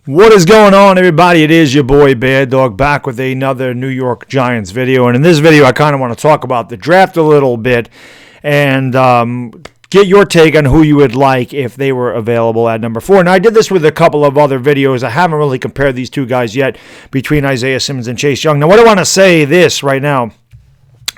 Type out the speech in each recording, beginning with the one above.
What is going on, everybody? It is your boy Baddog back with another New York Giants video. And in this video, I kind of want to talk about the draft a little bit and get your take on who you would like if they were available at number 4. Now, I did this with a couple of other videos. I haven't really compared these two guys yet between Isaiah Simmons and Chase Young. Now, what I want to say this right now,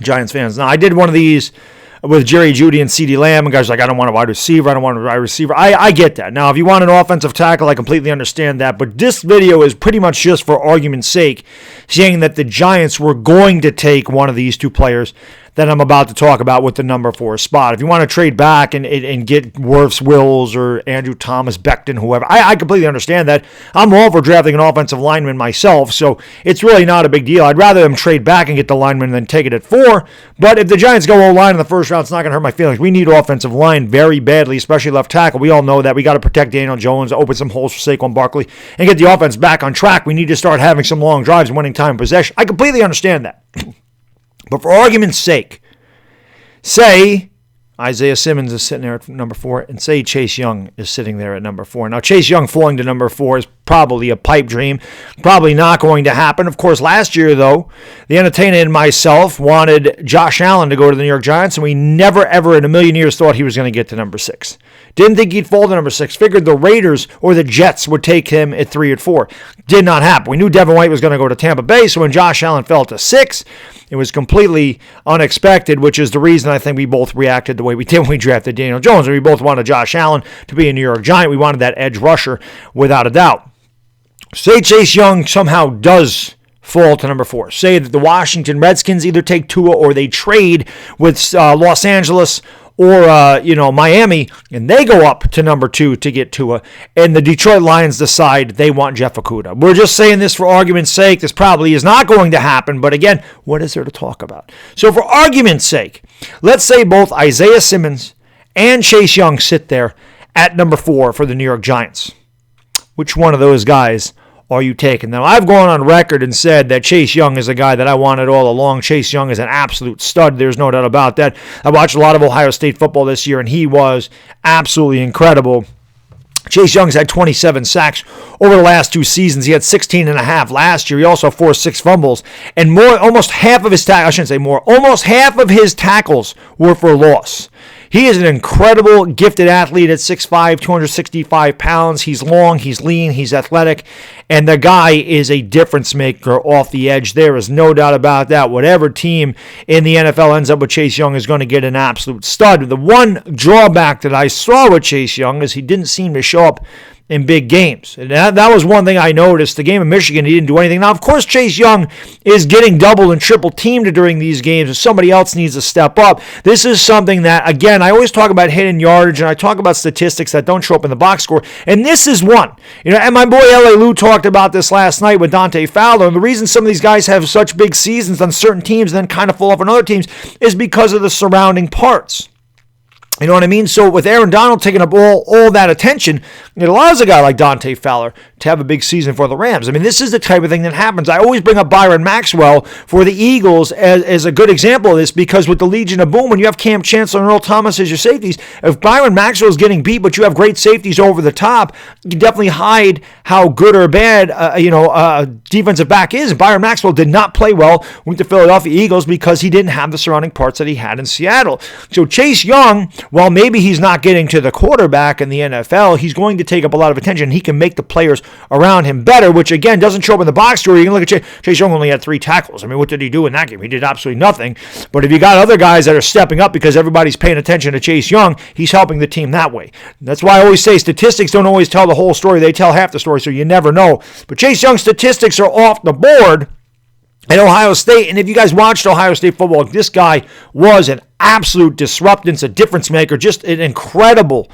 Giants fans. Now, I did one of these with Jerry Jeudy and CeeDee Lamb, and guys are like, I don't want a wide receiver, I don't want a wide receiver. I get that. Now, if you want an offensive tackle, I completely understand that, but this video is pretty much just for argument's sake, saying that the Giants were going to take one of these two players that I'm about to talk about with the number 4 spot. If you want to trade back and get Wirfs, Wills, or Andrew Thomas, Beckham, whoever, I completely understand that. I'm all for drafting an offensive lineman myself, so it's really not a big deal. I'd rather them trade back and get the lineman than take it at 4, but if the Giants go O-line in the first round, it's not going to hurt my feelings. We need offensive line very badly, especially left tackle. We all know that. We got to protect Daniel Jones, open some holes for Saquon Barkley, and get the offense back on track. We need to start having some long drives and winning time in possession. I completely understand that. But for argument's sake, say Isaiah Simmons is sitting there at number 4, and say Chase Young is sitting there at number 4. Now, Chase Young falling to number 4 is probably a pipe dream, probably not going to happen. Of course, last year, though, the entertainer and myself wanted Josh Allen to go to the New York Giants, and we never, ever in a million years thought he was going to get to number 6. Didn't think he'd fall to number 6. Figured the Raiders or the Jets would take him at 3 or 4. Did not happen. We knew Devin White was going to go to Tampa Bay, so when Josh Allen fell to 6, it was completely unexpected, which is the reason I think we both reacted the way we did when we drafted Daniel Jones. And we both wanted Josh Allen to be a New York Giant. We wanted that edge rusher without a doubt. Say Chase Young somehow does fall to number 4. Say that the Washington Redskins either take Tua or they trade with Los Angeles or Miami, and they go up to number 2 to get Tua, and the Detroit Lions decide they want Jeff Okudah. We're just saying this for argument's sake. This probably is not going to happen, but again, what is there to talk about? So for argument's sake, let's say both Isaiah Simmons and Chase Young sit there at number 4 for the New York Giants. Which one of those guys are you taking? Now, I've gone on record and said that Chase Young is a guy that I wanted all along. Chase Young is an absolute stud. There's no doubt about that. I watched a lot of Ohio State football this year, and he was absolutely incredible. Chase Young's had 27 sacks over the last 2 seasons. He had 16 and a half last year. He also forced 6 fumbles. And almost half of his tackles were for loss. He is an incredible, gifted athlete at 6'5", 265 pounds. He's long, he's lean, he's athletic, and the guy is a difference maker off the edge. There is no doubt about that. Whatever team in the NFL ends up with Chase Young is going to get an absolute stud. The one drawback that I saw with Chase Young is he didn't seem to show up in big games. And that was one thing I noticed. The game in Michigan, he didn't do anything. Now, of course, Chase Young is getting double and triple teamed during these games, and somebody else needs to step up. This is something that, again, I always talk about hidden yardage, and I talk about statistics that don't show up in the box score, and this is one. And my boy L.A. Lou talked about this last night with Dante Fowler, and the reason some of these guys have such big seasons on certain teams and then kind of fall off on other teams is because of the surrounding parts. You know what I mean? So with Aaron Donald taking up all that attention, it allows a guy like Dante Fowler to have a big season for the Rams. I mean, this is the type of thing that happens. I always bring up Byron Maxwell for the Eagles as a good example of this, because with the Legion of Boom, when you have Cam Chancellor and Earl Thomas as your safeties, if Byron Maxwell is getting beat, but you have great safeties over the top, you can definitely hide how good or bad defensive back is. Byron Maxwell did not play well with the Philadelphia Eagles because he didn't have the surrounding parts that he had in Seattle. So Chase Young, while maybe he's not getting to the quarterback in the NFL, he's going to take up a lot of attention. He can make the players around him better, which again doesn't show up in the box score. You can look at Chase Young only had 3 tackles. I mean, what did he do in that game? He did absolutely nothing. But if you got other guys that are stepping up because everybody's paying attention to Chase Young, he's helping the team that way. That's why I always say statistics don't always tell the whole story. They tell half the story, so you never know. But Chase Young's statistics are off the board at Ohio State. And if you guys watched Ohio State football, this guy was an absolute disruptance, a difference maker, just an incredible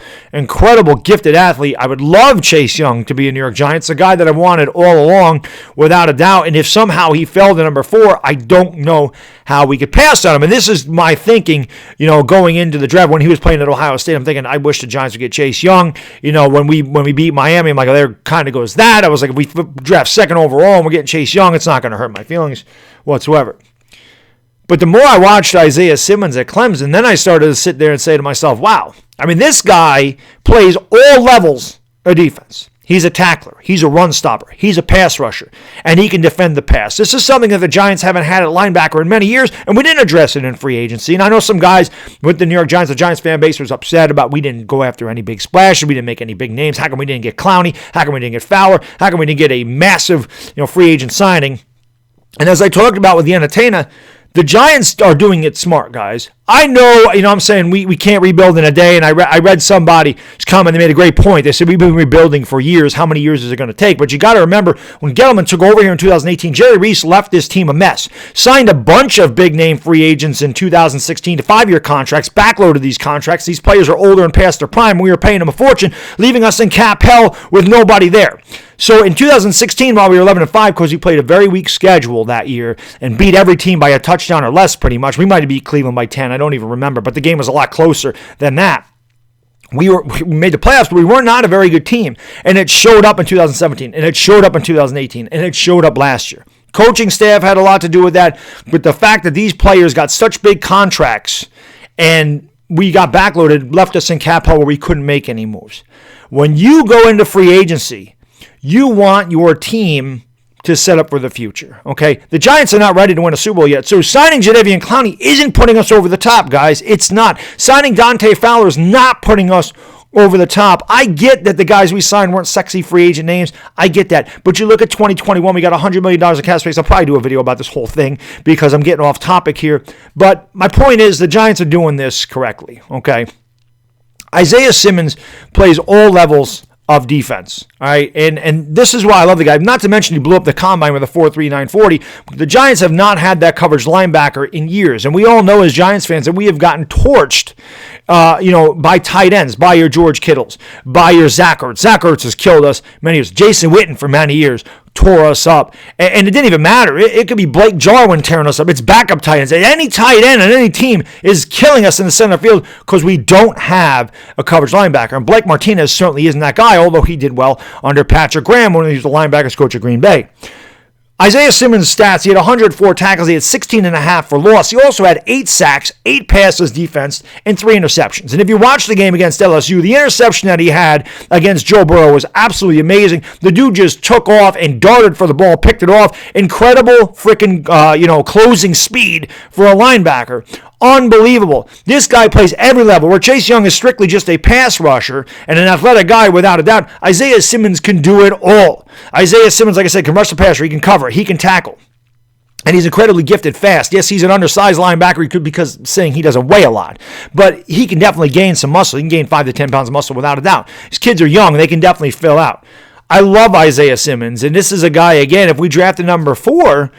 gifted athlete. I would love Chase Young to be a New York Giants, a guy that I've wanted all along, without a doubt. And if somehow he fell to number 4, I don't know how we could pass on him. And this is my thinking, going into the draft when he was playing at Ohio State. I'm thinking, I wish the Giants would get Chase Young. When we beat Miami, I'm like, oh, there kind of goes that. I was like, if we draft 2nd overall and we're getting Chase Young, it's not going to hurt my feelings whatsoever. But the more I watched Isaiah Simmons at Clemson, then I started to sit there and say to myself, wow, I mean, this guy plays all levels of defense. He's a tackler. He's a run stopper. He's a pass rusher. And he can defend the pass. This is something that the Giants haven't had at linebacker in many years, and we didn't address it in free agency. And I know some guys with the New York Giants, the Giants fan base was upset about we didn't go after any big splashes. We didn't make any big names. How come we didn't get Clowney? How come we didn't get Fowler? How come we didn't get a massive free agent signing? And as I talked about with the entertainer, the Giants are doing it smart, guys. I know, I'm saying we can't rebuild in a day, and I read somebody's comment, they made a great point. They said, we've been rebuilding for years. How many years is it going to take? But you got to remember, when Gettleman took over here in 2018, Jerry Reese left this team a mess. Signed a bunch of big-name free agents in 2016 to 5-year contracts, backloaded these contracts. These players are older and past their prime. We were paying them a fortune, leaving us in cap hell with nobody there. So in 2016, while we were 11-5, because we played a very weak schedule that year and beat every team by a touchdown or less pretty much. We might have beat Cleveland by 10. I don't even remember, but the game was a lot closer than that. We made the playoffs, but we were not a very good team. And it showed up in 2017, and it showed up in 2018, and it showed up last year. Coaching staff had a lot to do with that, but the fact that these players got such big contracts and we got backloaded left us in cap hell where we couldn't make any moves. When you go into free agency, you want your team to set up for the future, okay? The Giants are not ready to win a Super Bowl yet, so signing Jadeveon Clowney isn't putting us over the top, guys. It's not. Signing Dante Fowler is not putting us over the top. I get that the guys we signed weren't sexy free agent names. I get that. But you look at 2021, we got $100 million of cap space. I'll probably do a video about this whole thing because I'm getting off topic here. But my point is the Giants are doing this correctly, okay? Isaiah Simmons plays all levels of defense, all right? And this is why I love the guy. Not to mention he blew up the combine with a 4.39 40. The Giants have not had that coverage linebacker in years. And we all know as Giants fans that we have gotten torched, by tight ends, by your George Kittles, by your Zach Ertz. Zach Ertz has killed us many years. Jason Witten for many years tore us up. And it didn't even matter. It could be Blake Jarwin tearing us up. It's backup tight ends. Any tight end on any team is killing us in the center field because we don't have a coverage linebacker. And Blake Martinez certainly isn't that guy, although he did well under Patrick Graham when he was the linebackers coach at Green Bay. Isaiah Simmons' stats, he had 104 tackles, he had 16.5 for loss. He also had 8 sacks, 8 passes defense, and 3 interceptions. And if you watch the game against LSU, the interception that he had against Joe Burrow was absolutely amazing. The dude just took off and darted for the ball, picked it off. Incredible freaking, closing speed for a linebacker. Unbelievable. This guy plays every level. Where Chase Young is strictly just a pass rusher and an athletic guy without a doubt, Isaiah Simmons can do it all. Isaiah Simmons, like I said, can rush the passer, he can cover, he can tackle. And he's incredibly gifted fast. Yes, he's an undersized linebacker. He could because saying he doesn't weigh a lot. But he can definitely gain some muscle. He can gain 5 to 10 pounds of muscle without a doubt. These kids are young. They can definitely fill out. I love Isaiah Simmons. And this is a guy, again, if we drafted number 4,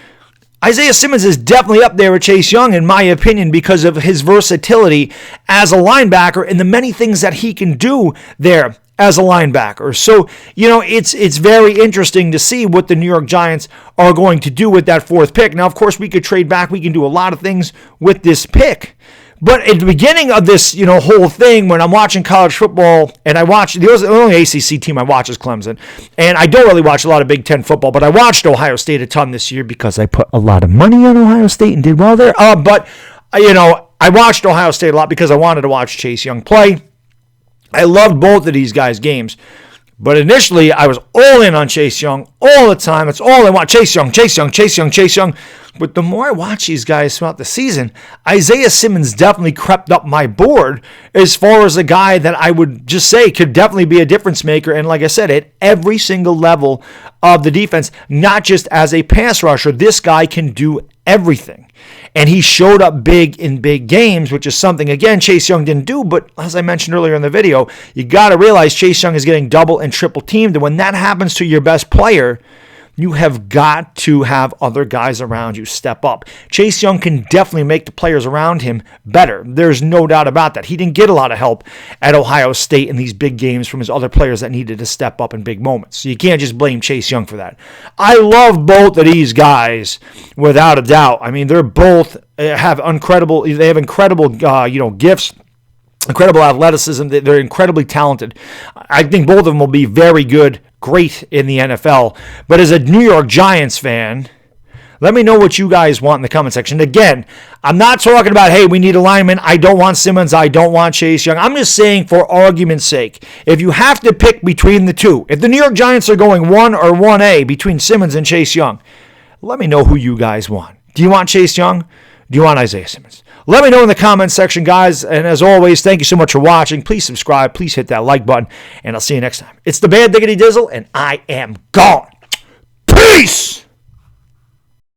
Isaiah Simmons is definitely up there with Chase Young, in my opinion, because of his versatility as a linebacker and the many things that he can do there as a linebacker. So, it's very interesting to see what the New York Giants are going to do with that 4th pick. Now, of course, we could trade back. We can do a lot of things with this pick. But at the beginning of this, whole thing, when I'm watching college football, and the only ACC team I watch is Clemson, and I don't really watch a lot of Big Ten football, but I watched Ohio State a ton this year because I put a lot of money on Ohio State and did well there. But I watched Ohio State a lot because I wanted to watch Chase Young play. I loved both of these guys' games. But initially, I was all in on Chase Young all the time. It's all I want. Chase Young, Chase Young, Chase Young, Chase Young. But the more I watch these guys throughout the season, Isaiah Simmons definitely crept up my board as far as a guy that I would just say could definitely be a difference maker. And like I said, at every single level of the defense, not just as a pass rusher, this guy can do everything. And he showed up big in big games, which is something, again, Chase Young didn't do. But as I mentioned earlier in the video, you got to realize Chase Young is getting double and triple teamed. And when that happens to your best player, you have got to have other guys around you step up. Chase Young can definitely make the players around him better. There's no doubt about that. He didn't get a lot of help at Ohio State in these big games from his other players that needed to step up in big moments. So you can't just blame Chase Young for that. I love both of these guys without a doubt. I mean, they're both have incredible gifts. Incredible athleticism. They're incredibly talented. I think both of them will be very good, great in the NFL. But as a New York Giants fan, Let me know what you guys want in the comment section. Again, I'm not talking about, hey, we need a lineman. I don't want Simmons. I don't want Chase Young. I'm just saying, for argument's sake, if you have to pick between the two, if the New York Giants are going 1 or 1A between Simmons and Chase Young, let me know who you guys want. Do you want Chase Young? Do you want Isaiah Simmons? Let me know in the comment section, guys. And as always, thank you so much for watching. Please subscribe. Please hit that like button. And I'll see you next time. It's the Bad Diggity Dizzle, and I am gone. Peace!